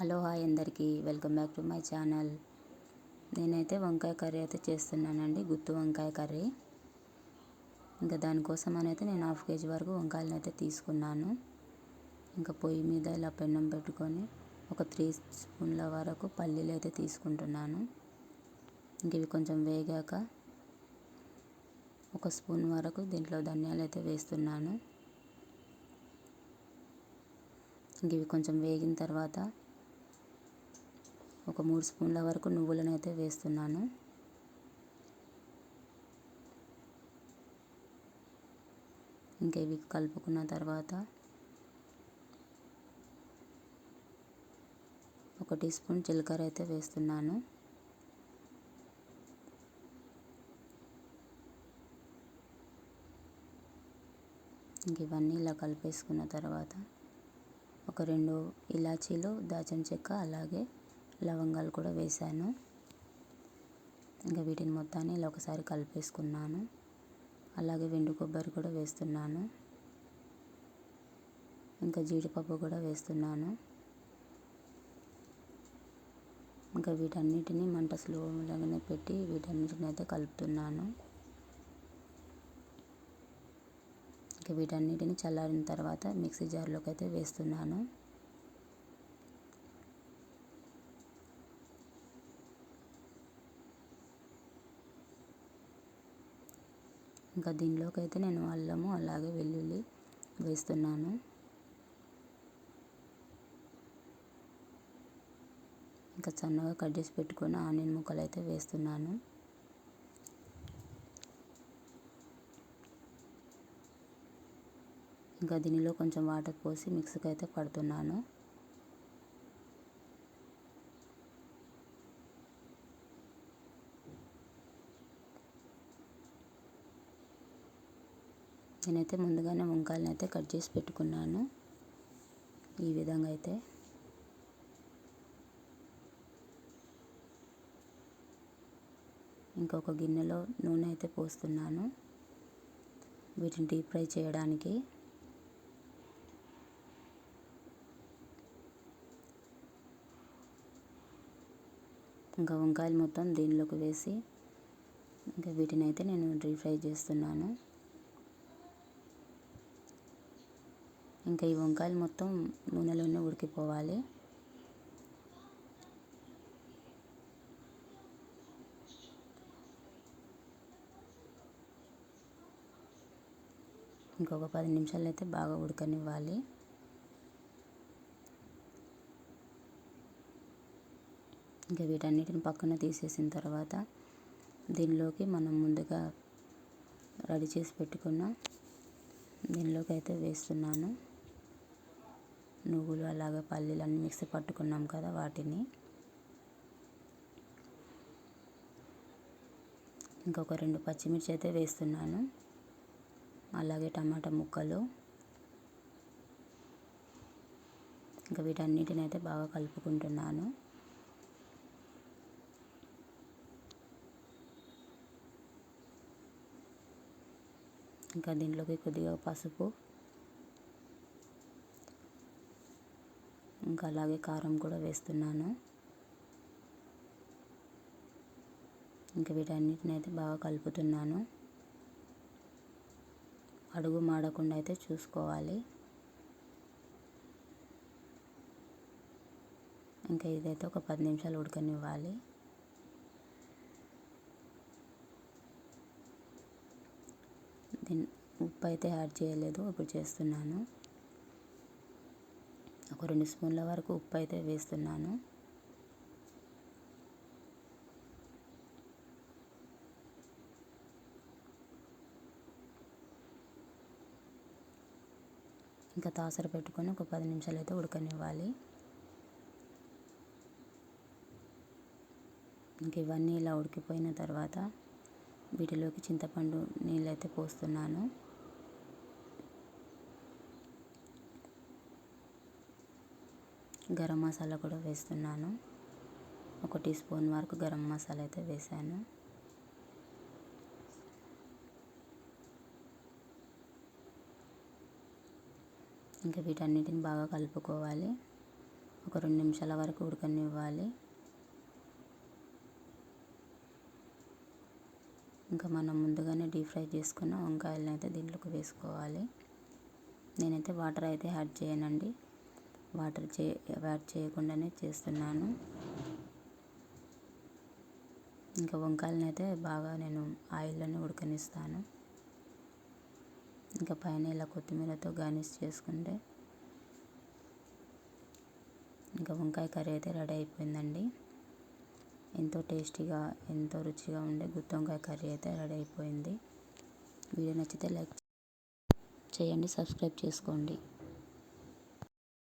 Hello hi అందరికీ welcome back to my channel. నేనైతే వంకాయ కర్రీ అయితే చేస్తున్నానండి, గుత్తి వంకాయ కర్రీ. ఇంకా దానికోసం అయితే నేను 1/2 kg వరకు వంకాయలను అయితే తీసుకున్నాను. ఇంకా పొయ్యి మీద ఇలా పెన్నం పెట్టుకొని ఒక 3 స్పూన్ల వరకు పల్లీలు అయితే తీసుకుంటున్నాను. ఇంక ఇవి కొంచెం వేగాక 1 స్పూన్ వరకు దీంట్లో ధనియాలు అయితే వేస్తున్నాను. ఇంక ఇవి కొంచెం వేగిన తర్వాత ఒక 3 స్పూన్ల వరకు నువ్వులను అయితే వేస్తున్నాను. ఇంకా ఇవి కలుపుకున్న తర్వాత 1 టీ స్పూన్ జీలకర్ర అయితే వేస్తున్నాను. ఇంక ఇవన్నీ ఇలా కలిపేసుకున్న తర్వాత ఒక 2 ఇలాచీలు, దాల్చిన చెక్క, అలాగే లవంగాలు కూడా వేశాను. ఇంకా వీటిని మొత్తాన్ని ఇలా ఒకసారి కలిపేసుకున్నాను. అలాగే వెండు కొబ్బరి కూడా వేస్తున్నాను. ఇంకా జీడిపప్పు కూడా వేస్తున్నాను. ఇంకా వీటన్నిటిని మంట స్లోగానే పెట్టి వీటన్నిటిని అయితే కలుపుతున్నాను. ఇంకా వీటన్నిటిని చల్లారిన తర్వాత మిక్సీ జార్లోకి అయితే వేస్తున్నాను. ఇంకా దీనిలోకి అయితే నేను అల్లము అలాగే వెల్లుల్లి వేస్తున్నాను. ఇంకా సన్నగా కట్ చేసి పెట్టుకున్న ఆనియన్ ముక్కలు అయితే వేస్తున్నాను. ఇంకా దీనిలో కొంచెం వాటర్ పోసి మిక్సీకి అయితే పడుతున్నాను. నేనైతే ముందుగానే వంకాయలను అయితే కట్ చేసి పెట్టుకున్నాను. ఈ విధంగా అయితే ఇంకొక గిన్నెలో నూనె అయితే పోస్తున్నాను వీటిని డీప్ ఫ్రై చేయడానికి. ఇంకా వంకాయలు మొత్తం దీనిలోకి వేసి ఇంకా వీటిని అయితే నేను డీప్ ఫ్రై చేస్తున్నాను. ఇంకా ఈ వంకాయలు మొత్తం నూనెలోనే ఉడికిపోవాలి. ఇంకొక 10 నిమిషాలు అయితే బాగా ఉడకనివ్వాలి. ఇంకా వీటన్నిటిని పక్కన తీసేసిన తర్వాత దీనిలోకి మనం ముందుగా రెడీ చేసి పెట్టుకున్న దీనిలోకి అయితే వేస్తున్నాను. నువ్వులు అలాగే పల్లీలు అన్నీ మిక్సీ పట్టుకున్నాం కదా, వాటిని ఇంకొక 2 పచ్చిమిర్చి అయితే వేస్తున్నాను. అలాగే టమాటా ముక్కలు. ఇంకా వీటన్నిటిని అయితే బాగా కలుపుకుంటున్నాను. ఇంకా దీంట్లోకి కొద్దిగా పసుపు, ఇంకా అలాగే కారం కూడా వేస్తున్నాను. ఇంకా వీటన్నిటిని అయితే బాగా కలుపుతున్నాను. అడుగు మాడకుండా అయితే చూసుకోవాలి. ఇంకా ఇదైతే ఒక 10 నిమిషాలు ఉడకనివ్వాలి. ఉప్పు అయితే యాడ్ చేయలేదు, ఇప్పుడు చేస్తున్నాను. ఒక 2 స్పూన్ల వరకు ఉప్పు అయితే వేస్తున్నాను. ఇంకా తాసర పెట్టుకొని ఒక 10 నిమిషాలు అయితే ఉడకనివ్వాలి. ఇంక ఇవన్నీ ఇలా ఉడికిపోయిన తర్వాత వీటిలోకి చింతపండు నీళ్ళు అయితే పోస్తున్నాను. గరం మసాలా కూడా వేస్తున్నాను. 1 టీ స్పూన్ వరకు గరం మసాలా అయితే వేసాను. ఇంకా వీటన్నిటిని బాగా కలుపుకోవాలి. ఒక 2 నిమిషాల వరకు ఉడకనివ్వాలి. ఇంకా మనం ముందుగానే డీప్ ఫ్రై చేసుకున్న వంకాయలను అయితే దీంట్లోకి వేసుకోవాలి. నేనైతే వాటర్ అయితే యాడ్ చేయనండి, యాడ్ చేయకుండానే చేస్తున్నాను. ఇంకా వంకాయలను అయితే బాగా నేను ఆయిల్లోనే ఉడకనిస్తాను. ఇంకా పైన ఇలా కొత్తిమీరతో గార్నిష్ చేసుకుంటే ఇంకా వంకాయ కర్రీ అయితే రెడీ అయిపోయిందండి. ఎంతో టేస్టీగా, ఎంతో రుచిగా ఉండే గుత్తి వంకాయ కర్రీ అయితే రెడీ అయిపోయింది. వీడియో నచ్చితే లైక్ చేయండి, సబ్స్క్రైబ్ చేసుకోండి.